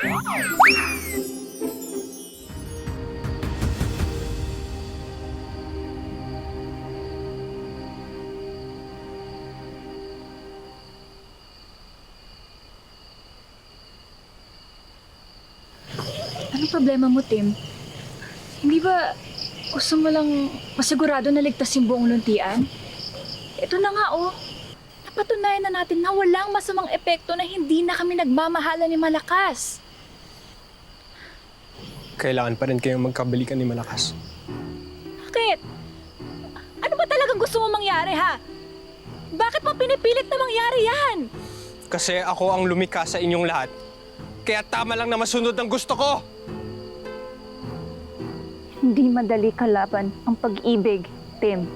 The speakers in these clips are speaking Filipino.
Anong problema mo, Tim? Hindi ba gusto mo lang masigurado na ligtas yung buong luntian? Ito na nga, oh. Napatunayan na natin na walang masamang epekto na hindi na kami nagmamahalan ni Malakas. Kailangan pa rin kayong magkabalikan ni Malakas. Bakit? Ano ba talagang gusto mo mangyari, ha? Bakit mo pinipilit na mangyari yan? Kasi ako ang lumikha sa inyong lahat. Kaya tama lang na masunod ang gusto ko! Hindi madali kalaban ang pag-ibig, Tim.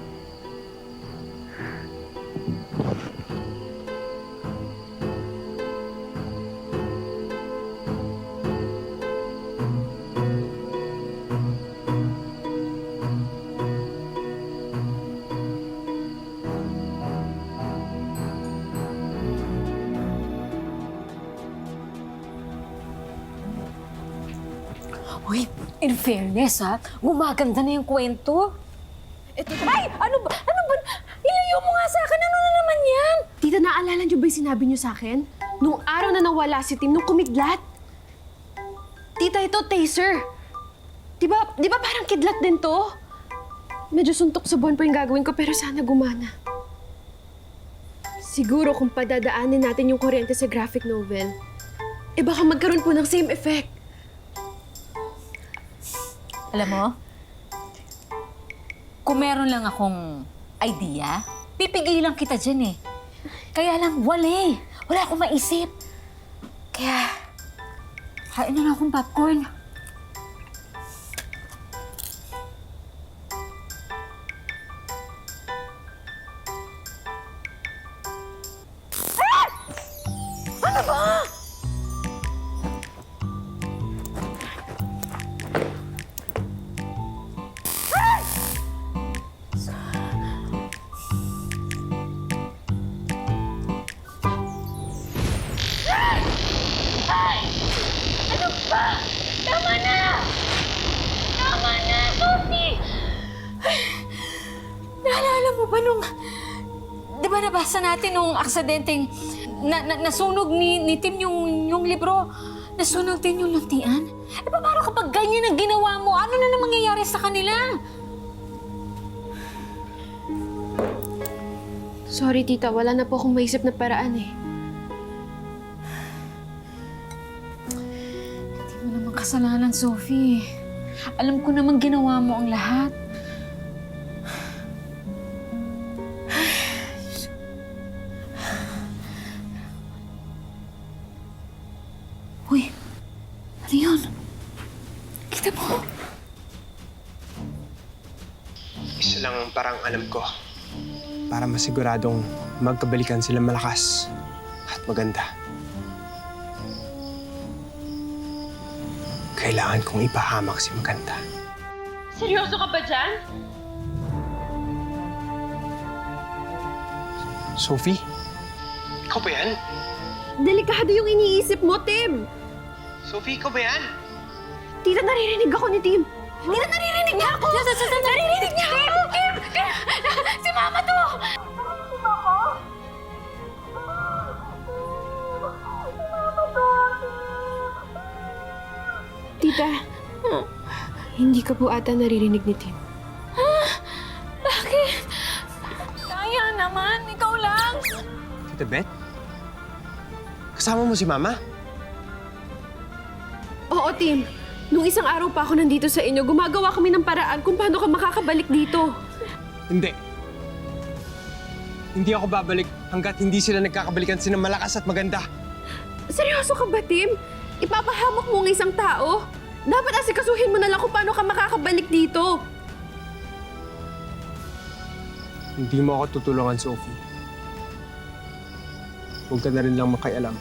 Uy, in fairness ha, gumaganda na yung kwento. Ay! Ano ba? Ano ba? Ilayo mo nga sa akin. Ano na naman yan? Tita, naalala niyo ba yung sinabi niyo sa akin? Nung araw na nawala si Tim, nung kumidlat. Tita, ito, taser. Di ba parang kidlat din to? Medyo suntok sa buwan pa yung gagawin ko, pero sana gumana. Siguro kung padadaanin natin yung kuryente sa graphic novel, baka magkaroon po ng same effect. Alam mo, kung meron lang akong idea, pipigilan kita dyan eh. Kaya lang, wala akong maisip. Kaya, hain na lang akong popcorn. Ano ba? Tama na! Tama na, Sophie! Naalala mo ba nung... Di ba nabasa natin nung aksidenteng nasunog ni Tim yung libro? Nasunog din yung luntian? Paano kapag ganyan ang ginawa mo? Ano na mangyayari sa kanila? Sorry, tita. Wala na po akong maisip na paraan eh. Kasalanan, Sophie. Alam ko naman ginawa mo ang lahat. Uy, ano yun? Kita mo? Isa lang ang parang alam ko. Para masiguradong magkabalikan sila Malakas at maganda. Kailangan kong ipahamak si Maganda. Seryoso ka ba dyan? Sophie? Ikaw ba yan? Delikado yung iniisip mo, Tim. Sophie, ikaw ba yan? Tita, naririnig ako ni Tim. Tita, naririnig niya ako! Naririnig niya ako! Tim! Si Mama to! Tita, hindi ka po ata naririnig ni Tim. Bakit? Kaya naman, ikaw lang. Tita Beth? Kasama mo si Mama? Oo, Tim. Nung isang araw pa ako nandito sa inyo, gumagawa kami ng paraan kung paano ka makakabalik dito. Hindi. Hindi ako babalik hanggat hindi sila nagkakabalikan sina Malakas at Maganda. Seryoso ka ba, Tim? Ipapahamak mo ng isang tao? Dapat asikasuhin mo na lang kung paano ka makakabalik dito. Hindi mo ako tutulungan, Sophie. Huwag ka na rin lang makialam.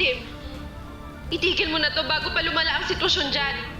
Tim, itigil mo na to bago pa lumala ang sitwasyon dyan.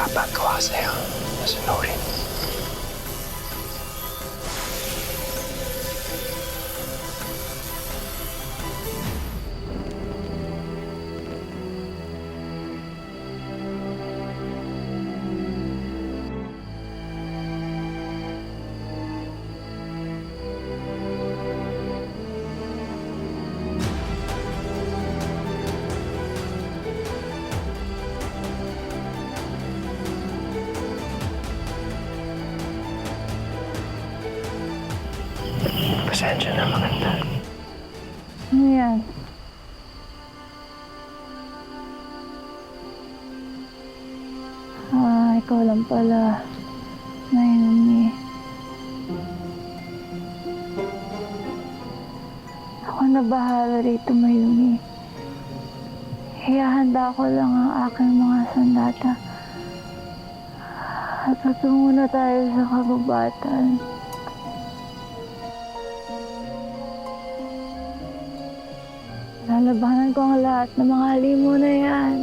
ipapagawa sa'yo. Masunurin. Pasensya na, maganda. Ano yan? Ikaw lang pala. Mayumi. Ako na bahala rito, Mayumi. Ihahanda ko lang ang aking mga sandata. At patungo na tayo sa kagubatan. Lalabanan ko ang lahat ng mga halimo na yan.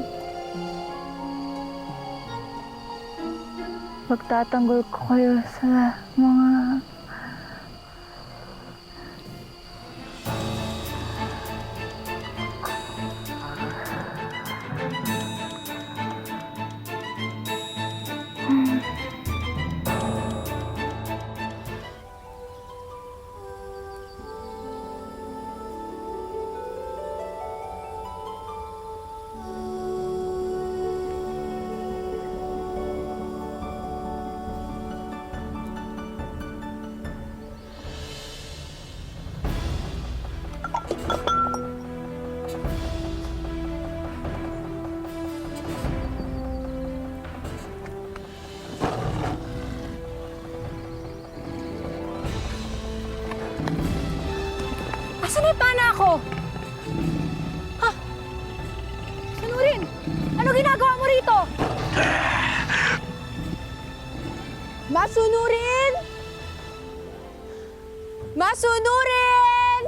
Pagtatanggol ko kayo sa mga... Asan na yung pana ko? Ha? Sanurin! Ano ginagawa mo rito? Masunurin! Masunurin!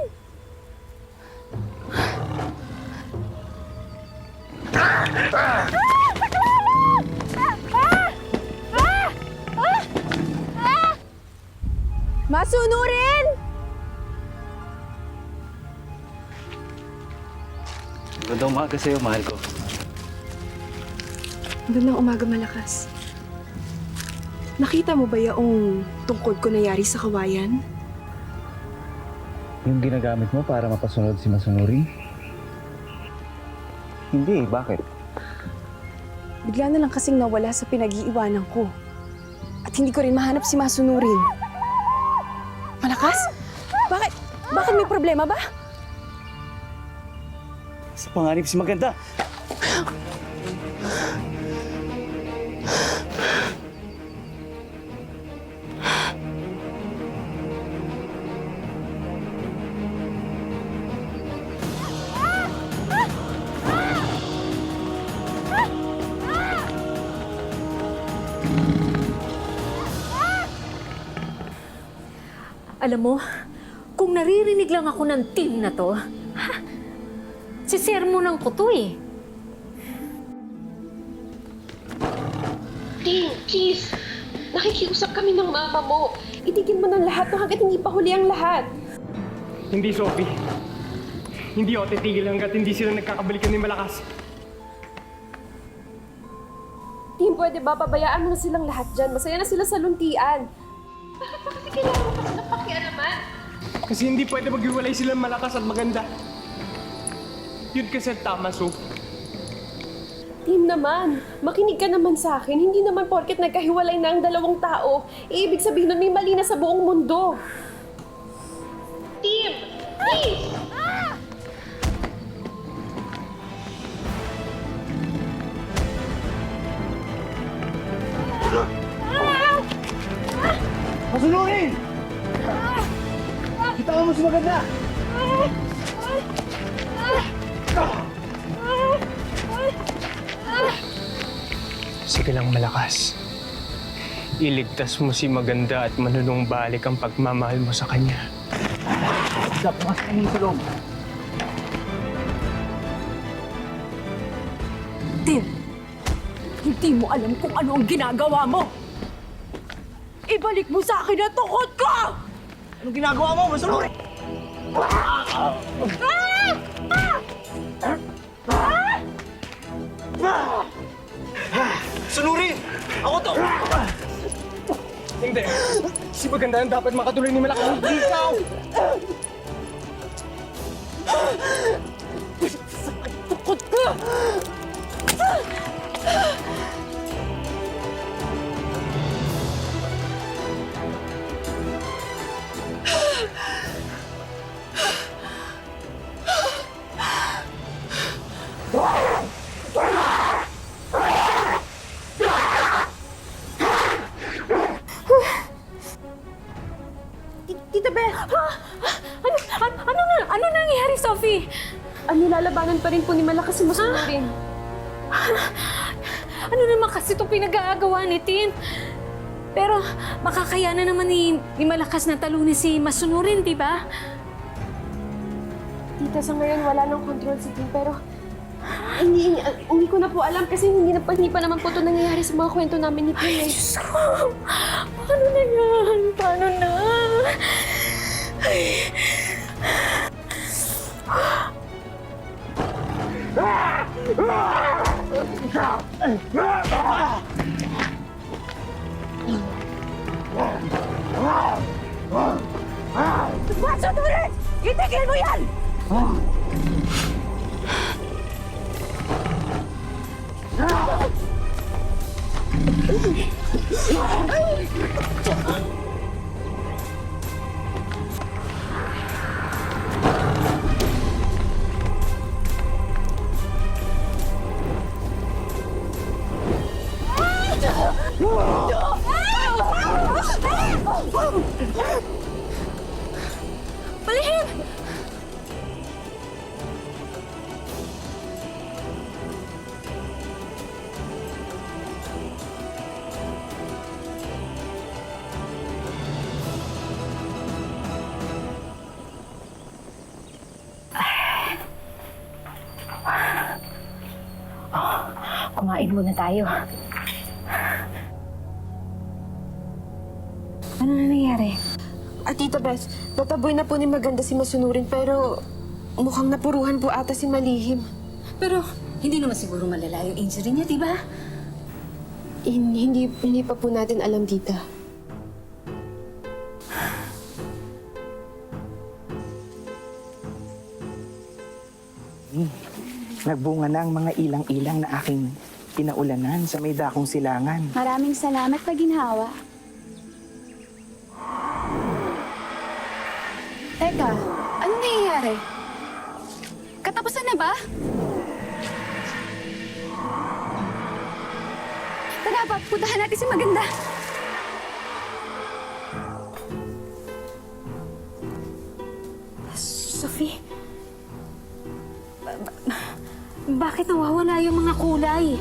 Masunurin! Magandang umaga sa'yo, mahal ko. Magandang umaga, Malakas. Nakita mo ba yung tungkod ko nangyari sa kawayan? Yung ginagamit mo para mapasunod si Masunuri? Hindi, bakit? Bigla na lang kasing nawala sa pinag-iiwanan ko. At hindi ko rin mahanap si Masunurin. Malakas? Bakit? Bakit may problema ba? Sa panganib si Maganda. Alam mo, kung naririnig lang ako ng team na to, sisermonan ko to eh. Ting, please! Nakikiusap kami ng mama mo. Itigil mo ng lahat hanggat hindi pa huli ang lahat. Hindi, Sophie. Hindi ako titigil hanggat hindi sila nagkakabalikan ni Malakas. Tim, pwede ba? Pabayaan mo na silang lahat dyan. Masaya na sila sa luntian. Bakit ba kasi kailangan mo kasi ng pakialaman? Kasi hindi pwede maghiwalay silang Malakas at Maganda. Yun kasi ang tama, Sophie. Tim naman, makinig ka naman sa akin. Hindi naman porket nagkahiwalay na ang dalawang tao, ibig sabihin nun may mali na sa buong mundo. Tim, please! Masunurin! Kita mo si Maganda! Sige lang, Malakas. Iligtas mo si Maganda at manunumbalik ang pagmamahal mo sa kanya. Stop, pumasok mo sa loob. Tim, Hindi mo alam kung ano ang ginagawa mo! Ibalik mo sa akin ang tukod ko! Anong ginagawa mo? Masunurin! Sunurin! Ako to! Hindi. Si Maganda ang dapat makatuloy ni Malakas. Hindi ikaw! Tukod ko! Tita Beth! Ano nangyari, Sophie? Nilalabanan pa rin po ni Malakas si Masunurin. Ano naman kasi itong pinag-aagawa ni Tim? Pero makakayanan naman ni Malakas na talunin si Masunurin, di ba? Tita, sa ngayon wala nang control si Tim, pero hindi ko na po alam kasi hindi pa naman po ito nangyayari sa mga kwento namin ni Tim. Diyos ko! Paano na yan? Paano na? Ay. Masunurin! Itigil mo yan! Palihim! Kumain muna tayo. Ano na nangyari? Tita Beth, nataboy na po ni Maganda si Masunurin pero mukhang napuruhan po ata si Malihim. Pero hindi naman siguro malala yung injury niya, di ba? Hindi pa po natin alam, Tita. Nagbunga na ang mga ilang-ilang na aking pinaulanan sa may dakong silangan. Maraming salamat, Paginhawa. Teka, ano nangyayari? Katapusan na ba? Tara, puntahan natin si Maganda. Sophie? Bakit nawawala yung mga kulay?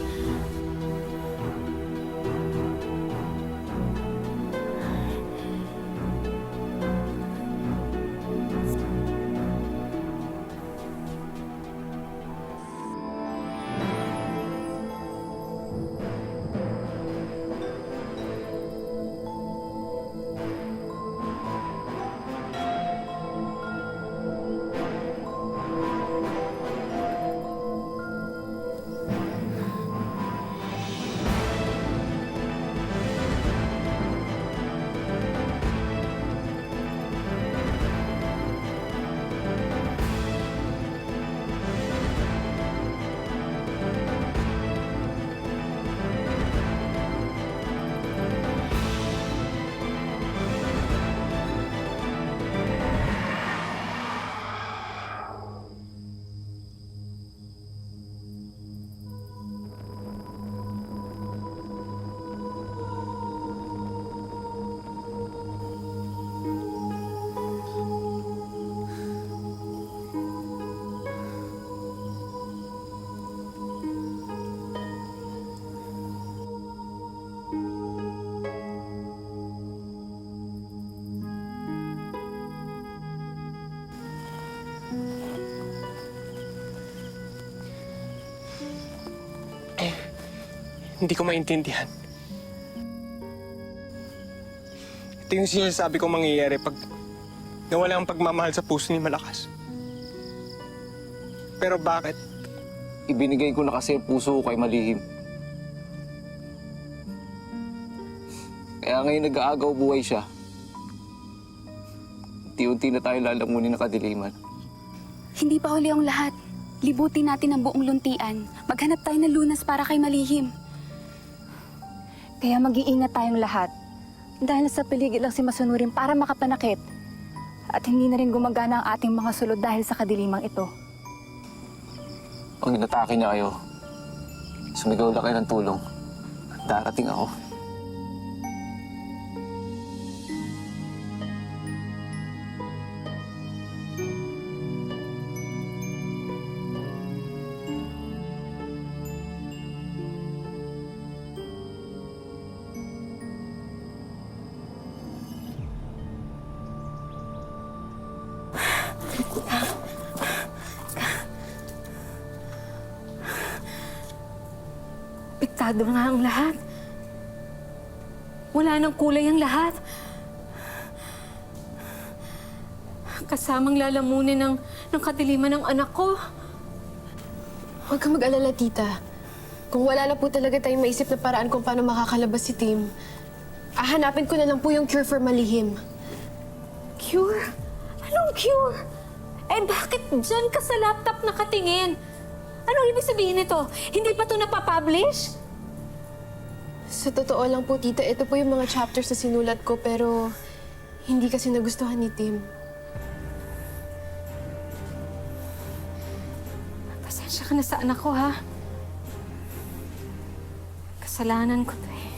Hindi ko maintindihan. Ito yung sinasabi kong mangyayari pag nawala ang pagmamahal sa puso ni Malakas. Pero bakit? Ibinigay ko na kasi ang puso ko kay Malihim. Kaya ngayon nag-aagaw buhay siya. Unti-unti na tayo lalamunin ng kadiliman. Hindi pa huli ang lahat. Libutin natin ang buong luntian. Maghanap tayo ng lunas para kay Malihim. Kaya mag-iingat tayong lahat. Dahil sa paligid lang si Masunurin para makapanakit. At hindi na rin gumagana ang ating mga sulod dahil sa kadilimang ito. Pag inatake niya kayo, sumigaw lang kayo ng tulong. Darating ako. Apektado nga ang lahat. Wala nang kulay ang lahat. Kasamang lalamunin ng kadiliman ng anak ko. Huwag kang mag-alala, tita. Kung wala na po talaga tayong maisip na paraan kung paano makakalabas si Tim, hahanapin ko na lang po yung cure for Malihim. Cure? Anong cure? Eh bakit dyan ka sa laptop nakatingin? Anong ibig sabihin nito? Hindi pa ito napapublish? Sa totoo lang po, tita, ito po yung mga chapters na sinulat ko pero hindi kasi nagustuhan ni Tim. Pasensya ka na sa anak ko, ha? Kasalanan ko to eh.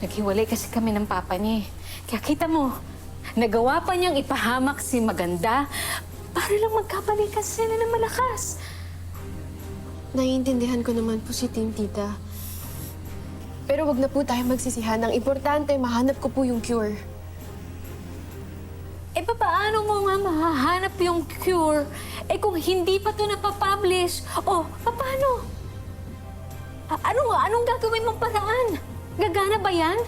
Naghiwalay kasi kami ng papa niya eh. Kaya kita mo, nagawa pa niyang ipahamak si Maganda para lang magkabalikan sila ng Malakas. Naiintindihan ko naman po si Tim, tita. Pero wag na po tayo magsisihan. Ang importante, mahanap ko po yung cure. Eh, paano mo nga mahahanap yung cure? Eh, kung hindi pa ito napapublish, paano? Anong gagawin mong paraan? Gagana ba yan?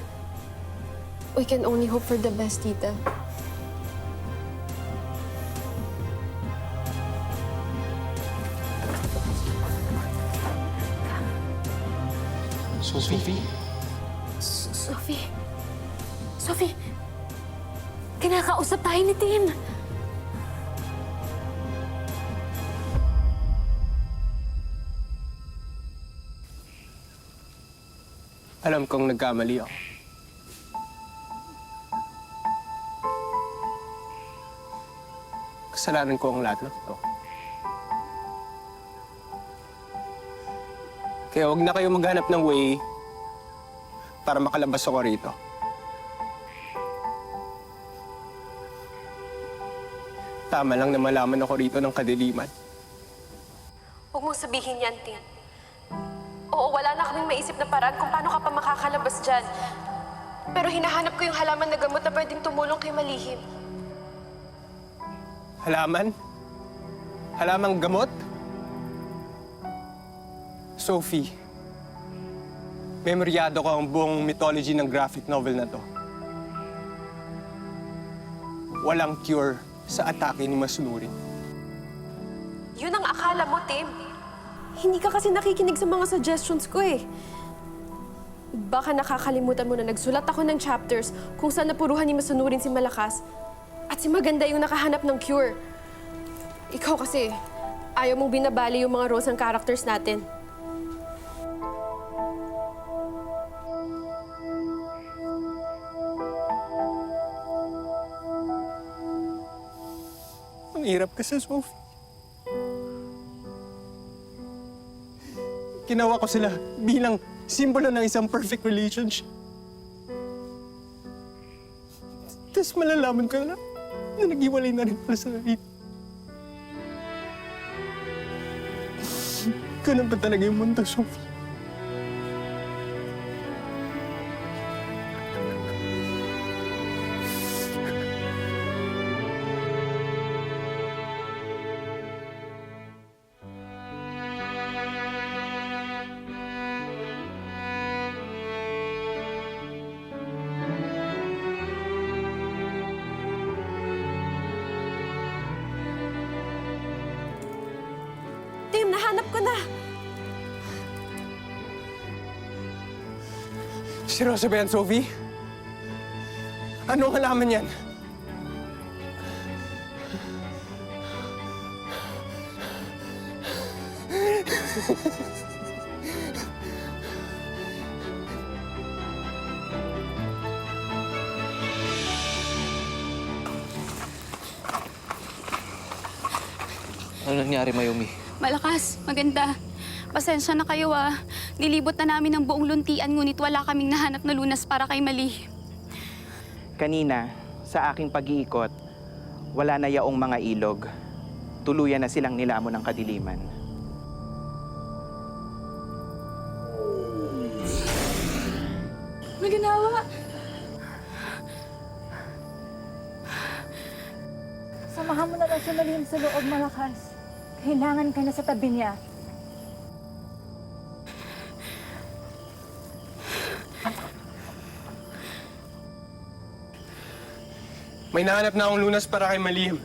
We can only hope for the best, tita. Sophie? Sophie, kinakausap tayo ni Tim. Alam kong nagkamali ako. Kasalanan ko ang lahat ng ito. Kaya huwag na kayo maghanap ng way para makalabas ako rito. Tama lang na malaman ako rito ng kadiliman. Huwag mong sabihin yan, Tim. Oo, wala na kaming maisip na paraan kung paano ka pa makakalabas dyan. Pero hinahanap ko yung halaman na gamot na pwedeng tumulong kay Malihim. Halaman? Halamang gamot? Sophie, memoryado ko ang buong mythology ng graphic novel na to. Walang cure sa atake ni Masunurin. Yun ang akala mo, Tim. Hindi ka kasi nakikinig sa mga suggestions ko eh. Baka nakakalimutan mo na nagsulat ako ng chapters kung saan napuruhan ni Masunurin si Malakas at si Maganda yung nakahanap ng cure. Ikaw kasi, ayaw mong binabali yung mga roles ng characters natin. Ang hirap kasi, Sophie. Ginawa ko sila bilang simbolo ng isang perfect relationship. Tapos malalaman ko na nag-iwalay na rin pala sa rin. Ganun pa talaga yung mundo, Sophie. Nahanap ko na. Seryoso ba yan, Sophie? Anong halaman yan? Ano nangyari, Mayumi? Malakas, maganda. Pasensya na kayo Nilibot na namin ang buong luntian ngunit wala kaming nahanap na lunas para kay Malihim. Kanina, sa aking pag-iikot, wala na yaong mga ilog. Tuluyan na silang nilamon ng kadiliman. Ano ginawa? Samahan mo na lang si Malihim sa loob, Malakas. Kailangan ka na sa tabi niya. May nahanap na akong lunas para kay Malihim.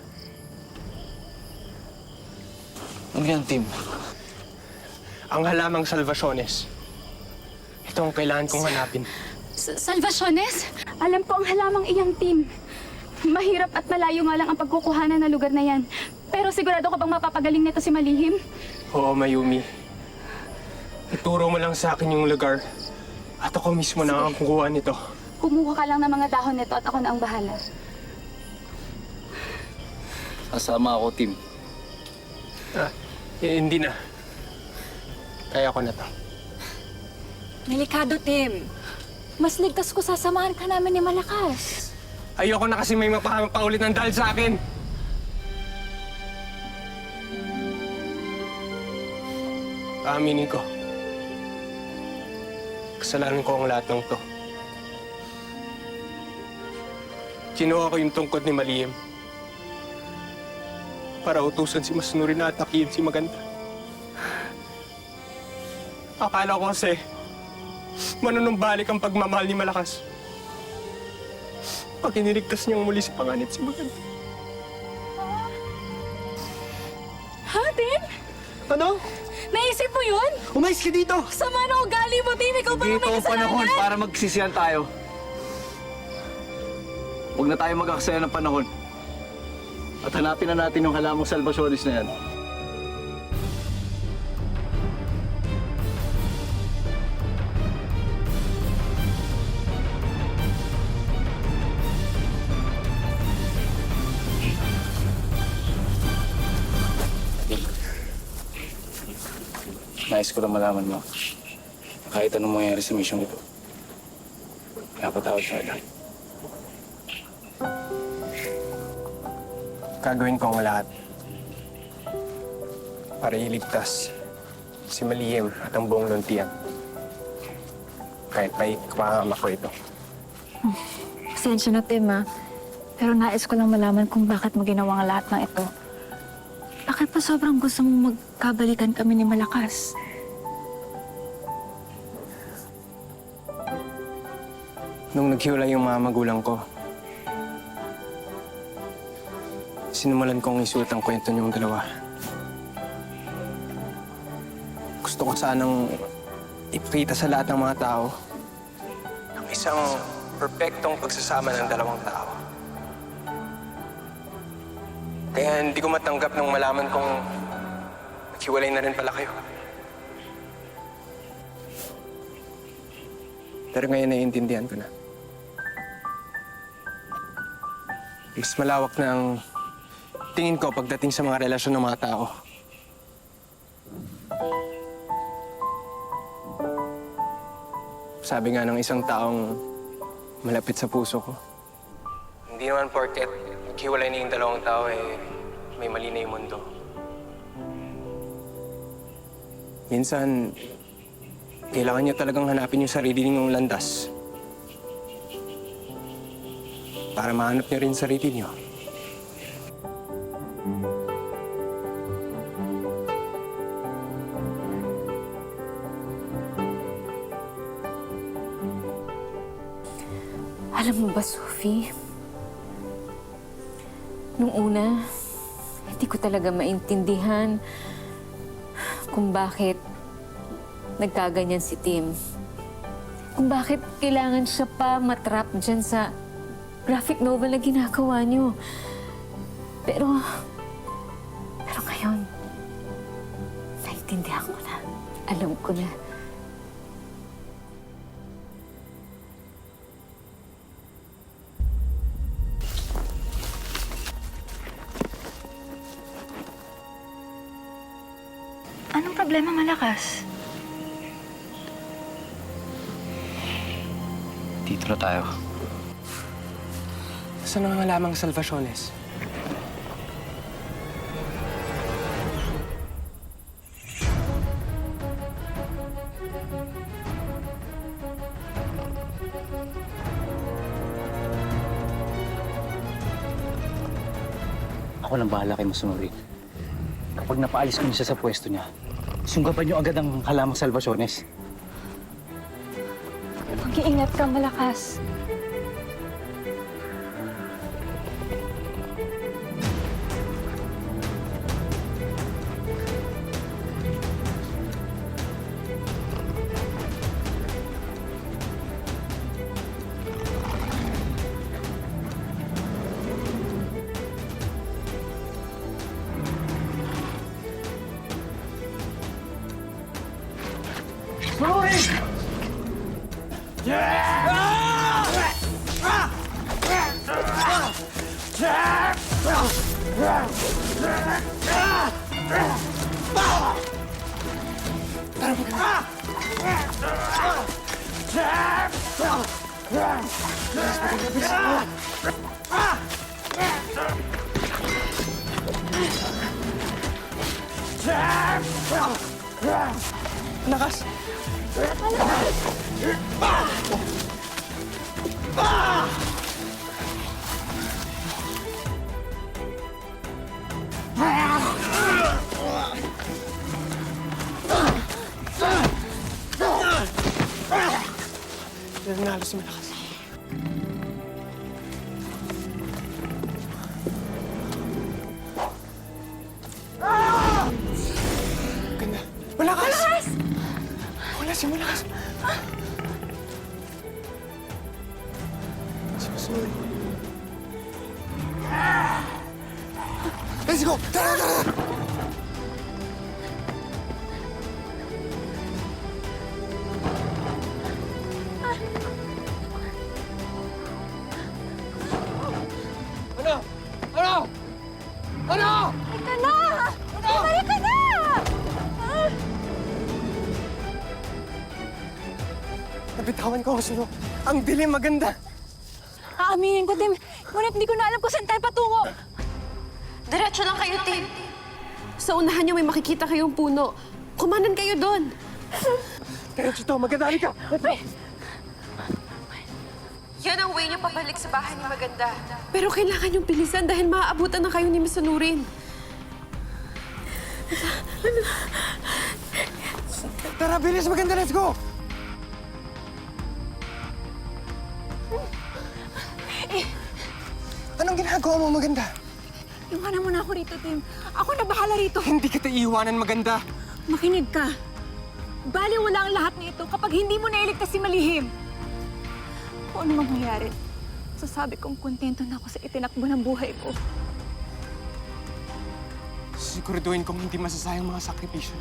Ano yan, Tim? Ang halamang salvaciones. Ito ang kailangan kong hanapin. Salvaciones? Alam ko ang halamang iyang team. Mahirap at malayo nga lang ang pagkukuhanan na lugar na yan. Pero sigurado ka bang mapapagaling nito si Malihim? Oo, Mayumi. Ituro mo lang sa akin yung lugar. At ako mismo na ang kukuha nito. Kumuha ka lang ng mga dahon nito at ako na ang bahala. Kasama ako, Tim. Hindi na. Kaya ko na to. Delikado, Tim. Mas ligtas ko sasamahan ka namin ni Malakas. Ayoko na kasi may mapaulit ng dahil sa akin. Aaminin ko. Kasalanan ko ang lahat ng to. Kinuha ko yung tungkod ni Malihim para utusan si Masunuri na atakihin si Maganda. Akala ko kasi manunumbalik ang pagmamahal ni Malakas pag iniligtas niyang muli si Panganib si Maganda. Ha, Tim? Ano? Naisip mo yun? Umayos ka dito! Sama na ugali mo, Tim. Ikaw pa Dito may ang panahon kasalanan. para magsisiyan tayo. Huwag na tayo mag-aksaya ng panahon. At hanapin na natin yung halamang salvaciones na yan. Nais ko lang malaman mo. Kahit anong mangyari sa mission ito, napatawad sa akin. Gagawin ko ang lahat para iligtas si Malihim at ang buong luntian. Kahit may kapahama ko ito. Pasensya na, Tim, Pero nais ko lang malaman kung bakit mo ginawa ang lahat ng ito. Bakit pa sobrang gusto mong magkabalikan kami ni Malakas? Nung naghiwalay yung mga magulang ko, sinimulan kong isulat ang kwento niyong dalawa. Gusto ko sanang ipakita sa lahat ng mga tao ang isang perpektong pagsasama ng dalawang tao. Kaya hindi ko matanggap nung malaman kong naghiwalay na rin pala kayo. Pero ngayon naiintindihan ko na. Mas malawak na ang tingin ko pagdating sa mga relasyon ng mga tao. Sabi nga ng isang taong malapit sa puso ko, hindi naman porket maghiwalay na yung dalawang tao may mali na yung mundo. Minsan, kailangan niyo talagang hanapin yung sarili niyong landas para mahanap niyo rin sarili niyo. Alam mo ba, Sophie? Nung una, hindi ko talaga maintindihan kung bakit nagkaganyan si Tim. Kung bakit kailangan siya pa matrap dyan sa graphic novel na ginagawa niyo. Pero ngayon, naiintindihan ko na. Alam ko na. Anong problema, Malakas? Dito na tayo. Saan ang halamang salvaciones? Ako nang bahala kay Masunurin. Kapag napaalis ko niya siya sa pwesto niya, sunggaban niyo agad ang halamang salvaciones. Mag-iingat ka, Malakas. Lakas! Nanalo si Malakas. Ganda. Malakas! Malakas! Wala si Malakas. Si Masuri. Let's go! Tara, tara! Ano? Ano? Ano? Ika na! Bumalik ka na! Nabitawan ko ang suno. Ang dilim maganda. Aaminin ko, Tim. Ngunit hindi ko na alam kung saan tayo patungo. Diretso lang kayo, Tim. Sa unahan niyo may makikita kayong puno. Kumanan kayo doon. Diretso to, magandali ka. Yan ang way niyo pabalik sa bahay ni Maganda. Pero kailangan niyong bilisan dahil maaabutan na kayo ni Masunurin. Tara, bilis, maganda, let's go! Anong ginagawa mo, maganda? Iwanan mo na ako rito, Tim. Ako na bahala rito. Hindi kita iiwanan, maganda. Makinig ka. Baliwala ang lahat nito kapag hindi mo nailigtas si Malihim. Kung ano mangyayari, sasabi kong kontento na ako sa itinakbo ng buhay ko. Siguraduhin kong hindi masasayang mga sakripisyo.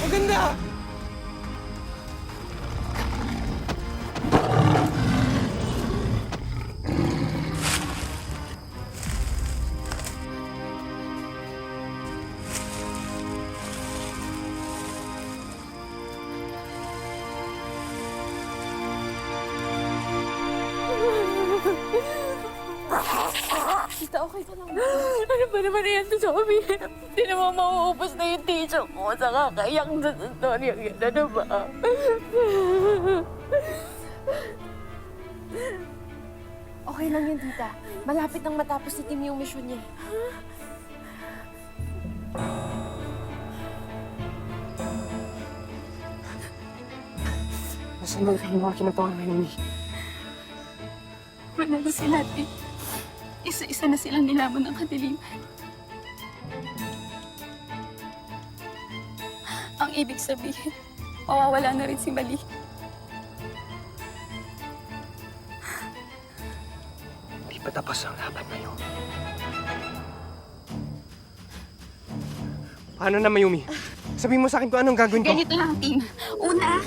Maganda! Tita, okay ka lang. Ano ba naman yan sa umihin? Hindi naman mauubos na yung teacher ko sa kakayak sa storyang yan. Ano ba? Okay lang yun, Tita. Malapit nang matapos ni Tim yung mission niya. Nasunod ang mga kinatawan ni Mayumi. Wala na sila, Tim. Isa-isa na silang nilamon ng kadiliman. Ang ibig sabihin, mawawala na rin si Mali. Di pa tapos ang laban, Mayumi. Paano na, Mayumi? Sabihin mo sa akin kung anong gagawin ko. Ganito lang, Tim. Una,